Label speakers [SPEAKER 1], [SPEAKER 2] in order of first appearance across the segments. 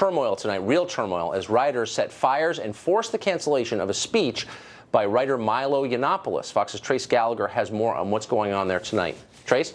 [SPEAKER 1] Turmoil tonight, real turmoil, as rioters set fires and forced the cancellation of a speech by writer Milo Yiannopoulos. Fox's Trace Gallagher has more on what's going on there tonight. Trace?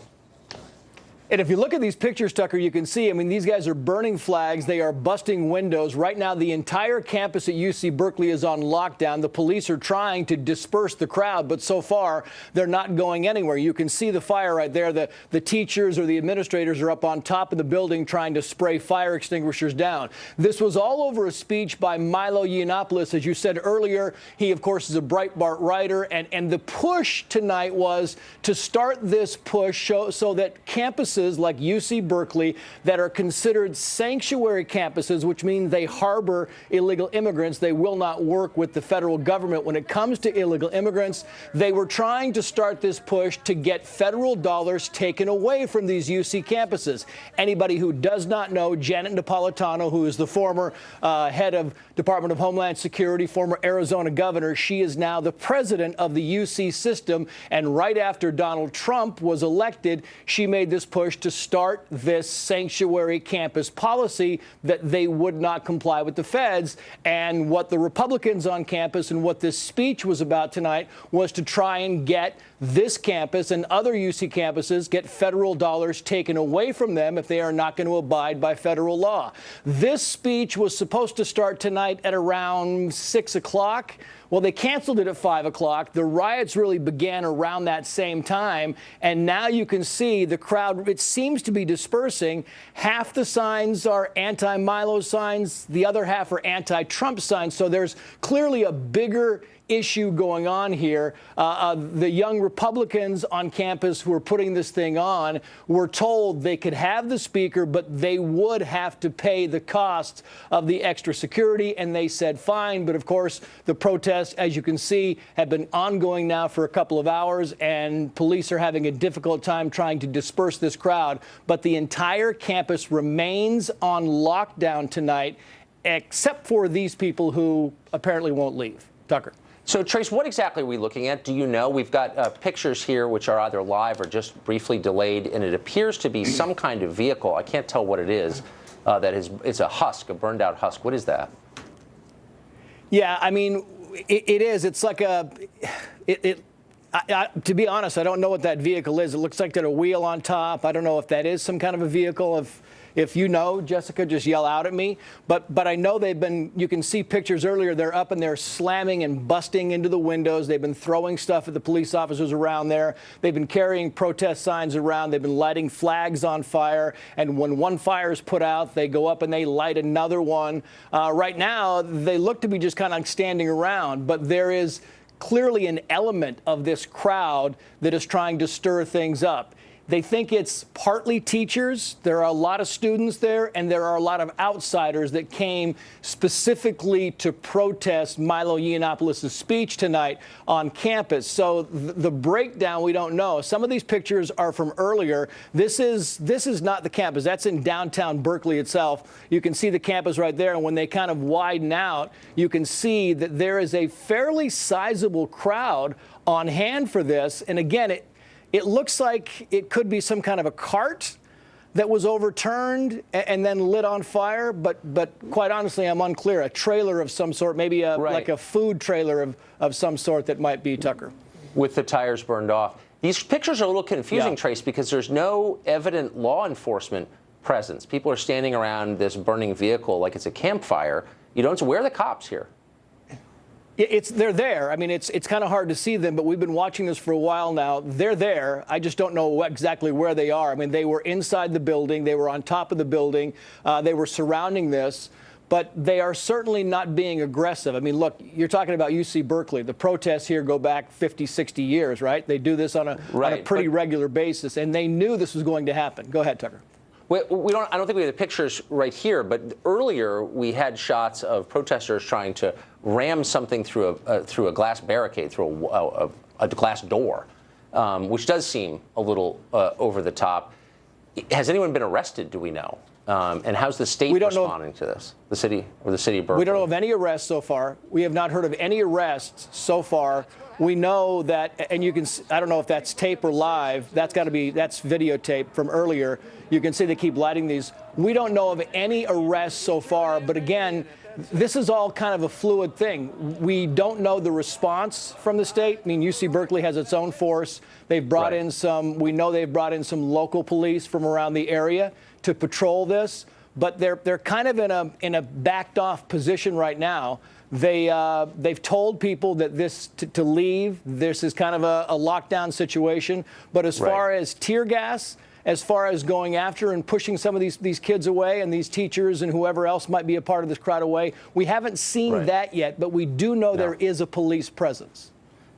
[SPEAKER 2] And if you look at these pictures, Tucker, you can see, I mean, these guys are burning flags. They are busting windows. Right now, the entire campus at UC Berkley is on lockdown. The police are trying to disperse the crowd, but so far, they're not going anywhere. You can see the fire right there. The teachers or the administrators are up on top of the building trying to spray fire extinguishers down. This was all over a speech by Milo Yiannopoulos. As you said earlier, he, of course, is a Breitbart writer. And the push tonight was to start this push so that campuses like UC Berkeley that are considered sanctuary campuses, which means they harbor illegal immigrants. They will not work with the federal government when it comes to illegal immigrants. They were trying to start this push to get federal dollars taken away from these UC campuses. Anybody who does not know, Janet Napolitano, who is the former head of Department of Homeland Security, former Arizona governor, she is now the president of the UC system. And right after Donald Trump was elected, she made this push to start this sanctuary campus policy that they would not comply with the feds. And what the Republicans on campus and what this speech was about tonight was to try and get this campus and other UC campuses, get federal dollars taken away from them if they are not going to abide by federal law. This speech was supposed to start tonight at around 6 o'clock. Well, they canceled it at 5 o'clock. The riots really began around that same time. And now you can see the crowd, it seems to be dispersing. Half the signs are anti-Milo signs. The other half are anti-Trump signs. So there's clearly a bigger issue going on here. The young Republicans on campus who are putting this thing on were told they could have the speaker, but they would have to pay the cost of the extra security. And they said fine. But of course, the protests, as you can see, have been ongoing now for a couple of hours, and police are having a difficult time trying to disperse this crowd. But the entire campus remains on lockdown tonight, except for these people who apparently won't leave. Tucker.
[SPEAKER 1] So, Trace, what exactly are we looking at? Do you know? We've got pictures here which are either live or just briefly delayed, and it appears to be some kind of vehicle. I can't tell what it is. It's a husk, a burned-out husk. What is that?
[SPEAKER 2] Yeah, I mean, it is. It's like a to be honest, I don't know what that vehicle is. It looks like there's a wheel on top. I don't know if that is some kind of a vehicle. If you know, Jessica, just yell out at me. But I know they've been, you can see pictures earlier, they're up and they're slamming and busting into the windows. They've been throwing stuff at the police officers around there. They've been carrying protest signs around. They've been lighting flags on fire. And when one fire is put out, they go up and they light another one. Right now, they look to be just kind of standing around, but there is clearly an element of this crowd that is trying to stir things up. They think it's partly teachers. There are a lot of students there, and there are a lot of outsiders that came specifically to protest Milo Yiannopoulos' speech tonight on campus. So the breakdown, we don't know. Some of these pictures are from earlier. This is not the campus. That's in downtown Berkeley itself. You can see the campus right there, and when they kind of widen out, you can see that there is a fairly sizable crowd on hand for this. And again, it looks like it could be some kind of a cart that was overturned and then lit on fire. But quite honestly, I'm unclear. A trailer of some sort, maybe like a food trailer of some sort that might be, Tucker.
[SPEAKER 1] With the tires burned off. These pictures are a little confusing,
[SPEAKER 2] Yeah.
[SPEAKER 1] Trace, because there's no evident law enforcement presence. People are standing around this burning vehicle like it's a campfire. You don't. Where are the cops here?
[SPEAKER 2] They're there. I mean, it's kind of hard to see them, but we've been watching this for a while now. They're there. I just don't know exactly where they are. I mean, they were inside the building. They were on top of the building. They were surrounding this. But they are certainly not being aggressive. I mean, look, you're talking about UC Berkeley. The protests here go back 50, 60 years, right? They do this on a pretty regular basis, and they knew this was going to happen. Go ahead, Tucker.
[SPEAKER 1] I don't think we have the pictures right here, but earlier we had shots of protesters trying to ram something through a glass barricade, through a glass door, which does seem a little over the top. Has anyone been arrested, do we know? And how's the state responding to this? The city of Berkeley?
[SPEAKER 2] We don't know of any arrests so far. We have not heard of any arrests so far. We know that, and you can, I don't know if that's tape or live. That's videotape from earlier. You can see they keep lighting these We don't know of any arrests so far, but again, this is all kind of a fluid thing. We don't know the response from the state. I mean, UC Berkeley has its own force. They've brought in some, we know they've brought in some local police from around the area to patrol this, but they're kind of in a backed off position right now. They've told people that this to leave. This is kind of a lockdown situation. But as far as tear gas, as far as going after and pushing some of these kids away and these teachers and whoever else might be a part of this crowd away, we haven't seen that yet, but we do know there is a police presence.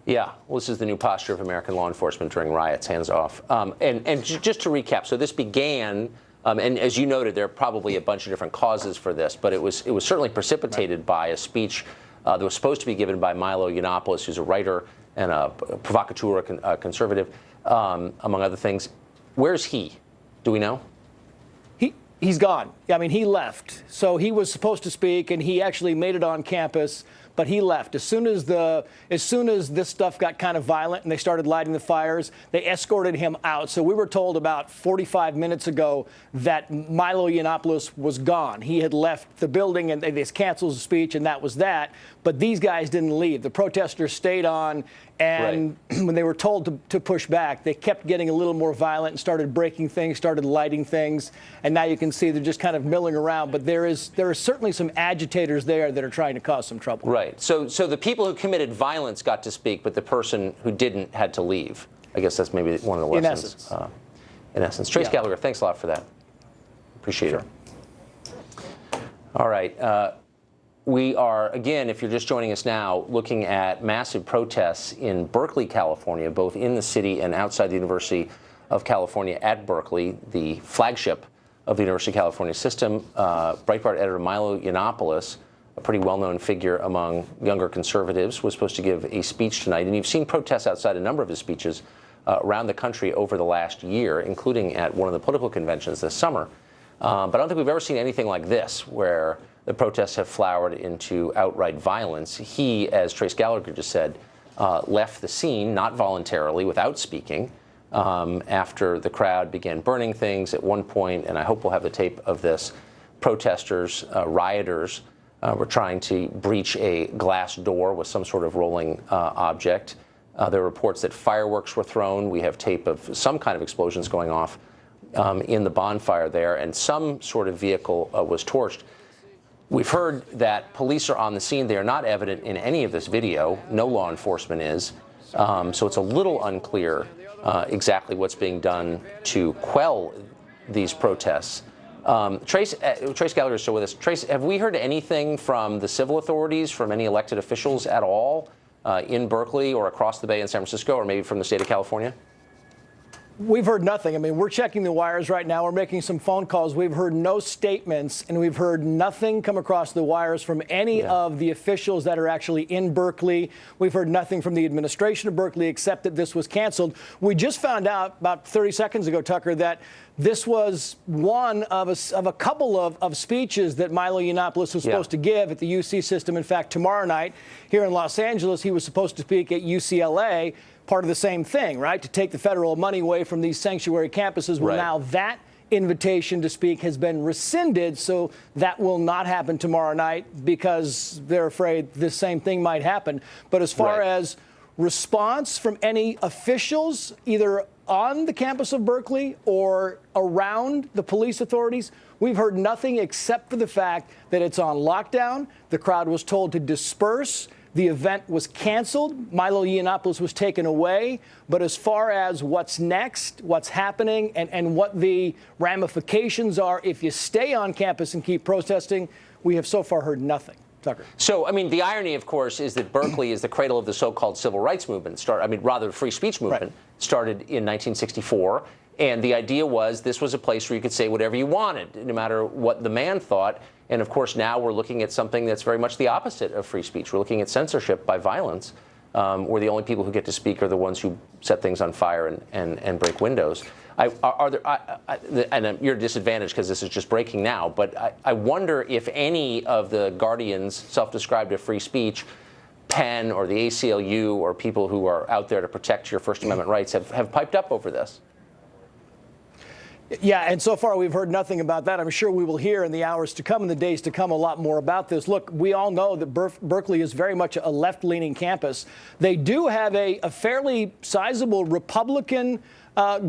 [SPEAKER 1] Yeah, well, this is the new posture of American law enforcement during riots, hands off. And just to recap, so this began, and as you noted, there are probably a bunch of different causes for this, but it was certainly precipitated by a speech that was supposed to be given by Milo Yiannopoulos, who's a writer and a provocateur, a conservative, among other things. Where's he? Do we know?
[SPEAKER 2] He's gone. I mean, he left. So he was supposed to speak, and he actually made it on campus, but he left. As soon as this stuff got kind of violent and they started lighting the fires, they escorted him out. So we were told about 45 minutes ago that Milo Yiannopoulos was gone. He had left the building, and they canceled the speech, and that was that. But these guys didn't leave. The protesters stayed on, and when they were told to push back, they kept getting a little more violent and started breaking things, started lighting things, and now you can see they're just kind of milling around. But there are certainly some agitators there that are trying to cause some trouble.
[SPEAKER 1] Right. So the people who committed violence got to speak, but the person who didn't had to leave. I guess that's maybe one of the lessons. In essence. Trace Gallagher, thanks a lot for that. Appreciate it. All right. We are, again, if you're just joining us now, looking at massive protests in Berkeley, California, both in the city and outside the University of California at Berkeley, the flagship of the University of California system. Breitbart editor Milo Yiannopoulos, a pretty well-known figure among younger conservatives, was supposed to give a speech tonight. And you've seen protests outside a number of his speeches around the country over the last year, including at one of the political conventions this summer. But I don't think we've ever seen anything like this, where the protests have flowered into outright violence. He, as Trace Gallagher just said, left the scene, not voluntarily, without speaking, after the crowd began burning things at one point, and I hope we'll have the tape of this. Protesters, rioters, were trying to breach a glass door with some sort of rolling object. There are reports that fireworks were thrown. We have tape of some kind of explosions going off in the bonfire there, and some sort of vehicle was torched. We've heard that police are on the scene. They are not evident in any of this video. No law enforcement is. So it's a little unclear exactly what's being done to quell these protests. Trace Gallagher is still with us. Trace, have we heard anything from the civil authorities, from any elected officials at all in Berkeley or across the Bay in San Francisco, or maybe from the state of California?
[SPEAKER 2] We've heard nothing. I mean, we're checking the wires right now. We're making some phone calls. We've heard no statements, and we've heard nothing come across the wires from any of the officials that are actually in Berkeley. We've heard nothing from the administration of Berkeley except that this was canceled. We just found out about 30 seconds ago, Tucker, that this was one of a couple of speeches that Milo Yiannopoulos was supposed to give at the UC system. In fact, tomorrow night here in Los Angeles, he was supposed to speak at UCLA. Part of the same thing, right? To take the federal money away from these sanctuary campuses. Well, now that invitation to speak has been rescinded, so that will not happen tomorrow night because they're afraid this same thing might happen. But as far as response from any officials, either on the campus of Berkeley or around the police authorities, we've heard nothing except for the fact that it's on lockdown. The crowd was told to disperse. The event was canceled. Milo Yiannopoulos was taken away. But as far as what's next, what's happening, and what the ramifications are if you stay on campus and keep protesting, we have so far heard nothing. Tucker.
[SPEAKER 1] So, I mean, the irony, of course, is that Berkeley is the cradle of the so-called civil rights movement, rather free speech movement, started in 1964. And the idea was this was a place where you could say whatever you wanted, no matter what the man thought. And, of course, now we're looking at something that's very much the opposite of free speech. We're looking at censorship by violence, where the only people who get to speak are the ones who set things on fire and break windows. And you're disadvantaged because this is just breaking now, but I wonder if any of the guardians, self-described of free speech, Penn or the ACLU or people who are out there to protect your First Amendment rights have piped up over this.
[SPEAKER 2] Yeah, and so far we've heard nothing about that. I'm sure we will hear in the hours to come, in the days to come, a lot more about this. Look, we all know that Berkeley is very much a left-leaning campus. They do have a fairly sizable Republican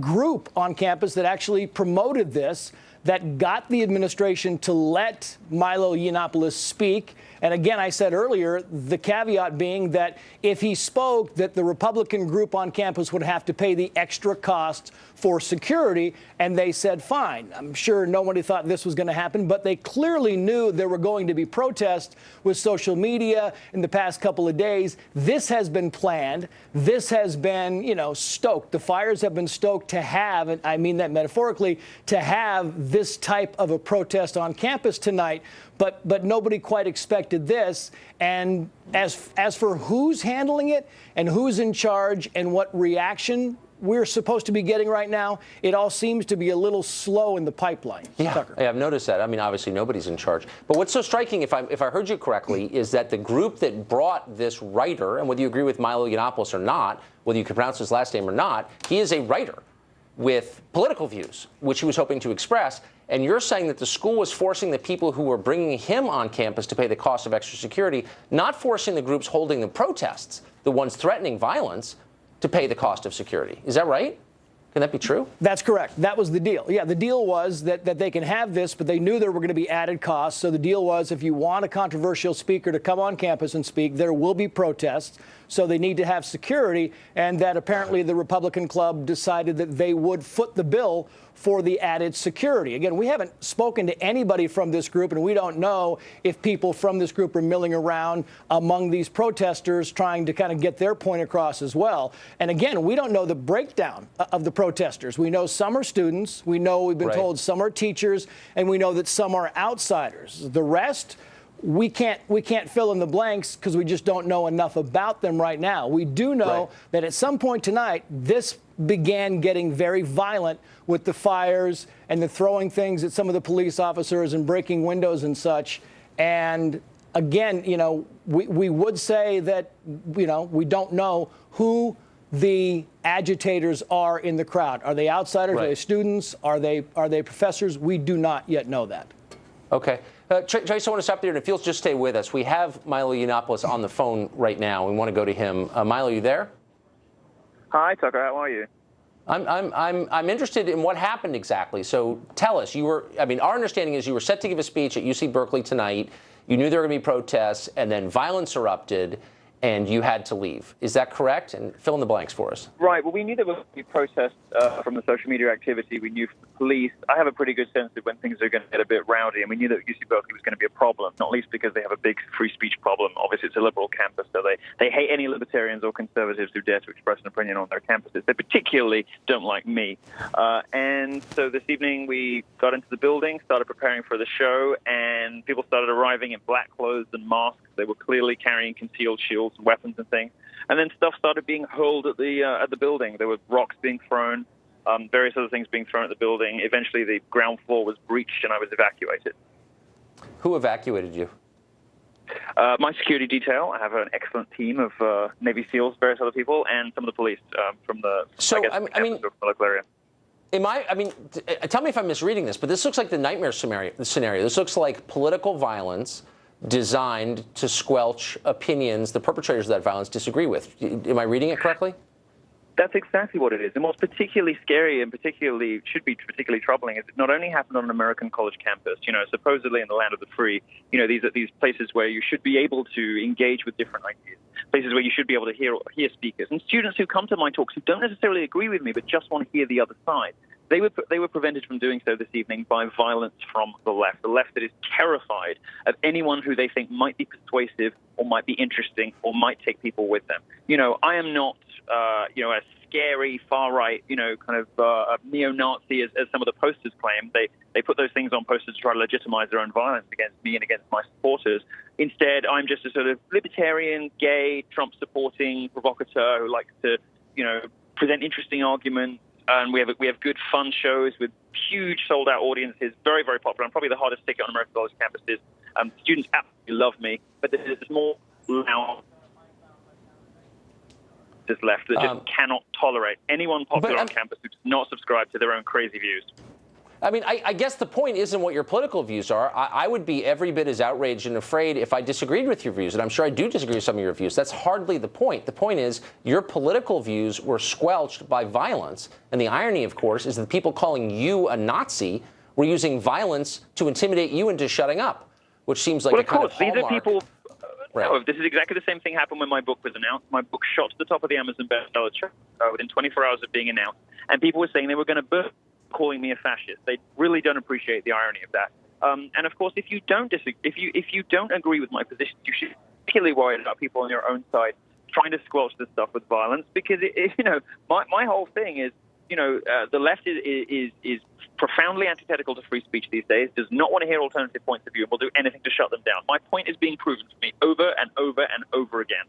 [SPEAKER 2] group on campus that actually promoted this, that got the administration to let Milo Yiannopoulos speak. And again, I said earlier, the caveat being that if he spoke, that the Republican group on campus would have to pay the extra cost for security, and they said fine. I'm sure nobody thought this was going to happen, but they clearly knew there were going to be protests with social media in the past couple of days. This has been planned. This has been, stoked. The fires have been stoked to have, and I mean that metaphorically, to have this type of a protest on campus tonight. But nobody quite expected this. And as for who's handling it and who's in charge and what reaction we're supposed to be getting right now, it all seems to be a little slow in the pipeline.
[SPEAKER 1] Yeah,
[SPEAKER 2] Tucker.
[SPEAKER 1] I've noticed that. I mean, obviously nobody's in charge. But what's so striking, if I heard you correctly, is that the group that brought this writer, and whether you agree with Milo Yiannopoulos or not, whether you can pronounce his last name or not, he is a writer with political views, which he was hoping to express. And you're saying that the school was forcing the people who were bringing him on campus to pay the cost of extra security, not forcing the groups holding the protests, the ones threatening violence, to pay the cost of security. Is that right? Can that be true?
[SPEAKER 2] That's correct. That was the deal. Yeah, the deal was that they can have this, but they knew there were going to be added costs. So the deal was, if you want a controversial speaker to come on campus and speak, there will be protests. So they need to have security, and that apparently the Republican club decided that they would foot the bill for the added security. Again, we haven't spoken to anybody from this group, and we don't know if people from this group are milling around among these protesters trying to kind of get their point across as well. And again, we don't know the breakdown of the protesters. We know some are students. We know, we've been told, some are teachers, and we know that some are outsiders. The rest, we can't fill in the blanks because we just don't know enough about them right now. We do know that at some point tonight, this began getting very violent with the fires and the throwing things at some of the police officers and breaking windows and such. And again, we would say that, we don't know who the agitators are in the crowd. Are they outsiders? Are they students? Are they professors? We do not yet know that.
[SPEAKER 1] Okay. Trace, I want to stop there, and if you'll just stay with us. We have Milo Yiannopoulos on the phone right now. We want to go to him. Milo, you there?
[SPEAKER 3] Hi, Tucker. How are you?
[SPEAKER 1] I'm interested in what happened exactly. So tell us. Our understanding is you were set to give a speech at UC Berkeley tonight. You knew there were going to be protests, and then violence erupted, and you had to leave. Is that correct? And fill in the blanks for us.
[SPEAKER 3] Right. Well, we knew there would be protests from the social media activity. We knew from the police. I have a pretty good sense of when things are going to get a bit rowdy, and we knew that UC Berkeley was going to be a problem, not least because they have a big free speech problem. Obviously, it's a liberal campus, so they hate any libertarians or conservatives who dare to express an opinion on their campuses. They particularly don't like me. And so this evening we got into the building, started preparing for the show, and people started arriving in black clothes and masks. They were clearly carrying concealed shields and weapons and things. And then stuff started being hurled at the building. There were rocks being thrown, various other things being thrown at the building. Eventually, the ground floor was breached, and I was evacuated.
[SPEAKER 1] Who evacuated you?
[SPEAKER 3] My security detail. I have an excellent team of Navy SEALs, various other people, and some of the police from the local area.
[SPEAKER 1] Tell me if I'm misreading this, but this looks like the nightmare scenario. This looks like political violence designed to squelch opinions the perpetrators of that violence disagree with. Am I reading it correctly?
[SPEAKER 3] That's exactly what it is. And what's particularly scary and should be particularly troubling is it not only happened on an American college campus, supposedly in the land of the free, these are these places where you should be able to engage with different ideas, places where you should be able to hear speakers. And students who come to my talks who don't necessarily agree with me but just want to hear the other side, they were prevented from doing so this evening by violence from the left that is terrified of anyone who they think might be persuasive or might be interesting or might take people with them. I am not, a scary far-right, kind of neo-Nazi as some of the posters claim. They put those things on posters to try to legitimize their own violence against me and against my supporters. Instead, I'm just a sort of libertarian, gay, Trump-supporting provocateur who likes to, present interesting arguments. And we have good fun shows with huge sold-out audiences, very, very popular. I'm probably the hardest ticket on American college campuses. Students absolutely love me, but there's more loud left that just cannot tolerate anyone popular on campus who does not subscribe to their own crazy views.
[SPEAKER 1] I mean, I guess the point isn't what your political views are. I would be every bit as outraged and afraid if I disagreed with your views, and I'm sure I do disagree with some of your views. That's hardly the point. The point is your political views were squelched by violence, and the irony, of course, is that the people calling you a Nazi were using violence to intimidate you into shutting up, which seems like
[SPEAKER 3] well,
[SPEAKER 1] a kind of
[SPEAKER 3] these are people.
[SPEAKER 1] Right.
[SPEAKER 3] No, this is exactly the same thing happened when my book was announced. My book shot to the top of the Amazon bestseller chart within 24 hours of being announced, and people were saying they were going to burn, calling me a fascist. They really don't appreciate the irony of that. And of course, if you don't agree with my position, you should be particularly worried about people on your own side trying to squelch this stuff with violence. Because my whole thing is, the left is profoundly antithetical to free speech these days, does not want to hear alternative points of view, and will do anything to shut them down. My point is being proven to me over and over and over again.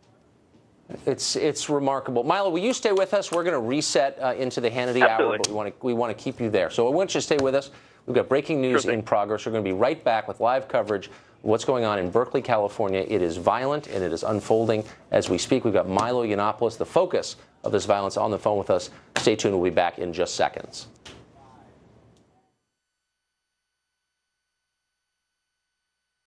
[SPEAKER 1] It's remarkable. Milo, will you stay with us? We're going to reset into the Hannity
[SPEAKER 3] Absolutely.
[SPEAKER 1] Hour, but we want to keep you there. So I want you to stay with us. We've got breaking news in progress. We're going to be right back with live coverage of what's going on in Berkeley, California. It is violent, and it is unfolding as we speak. We've got Milo Yiannopoulos, the focus of this violence, on the phone with us. Stay tuned. We'll be back in just seconds.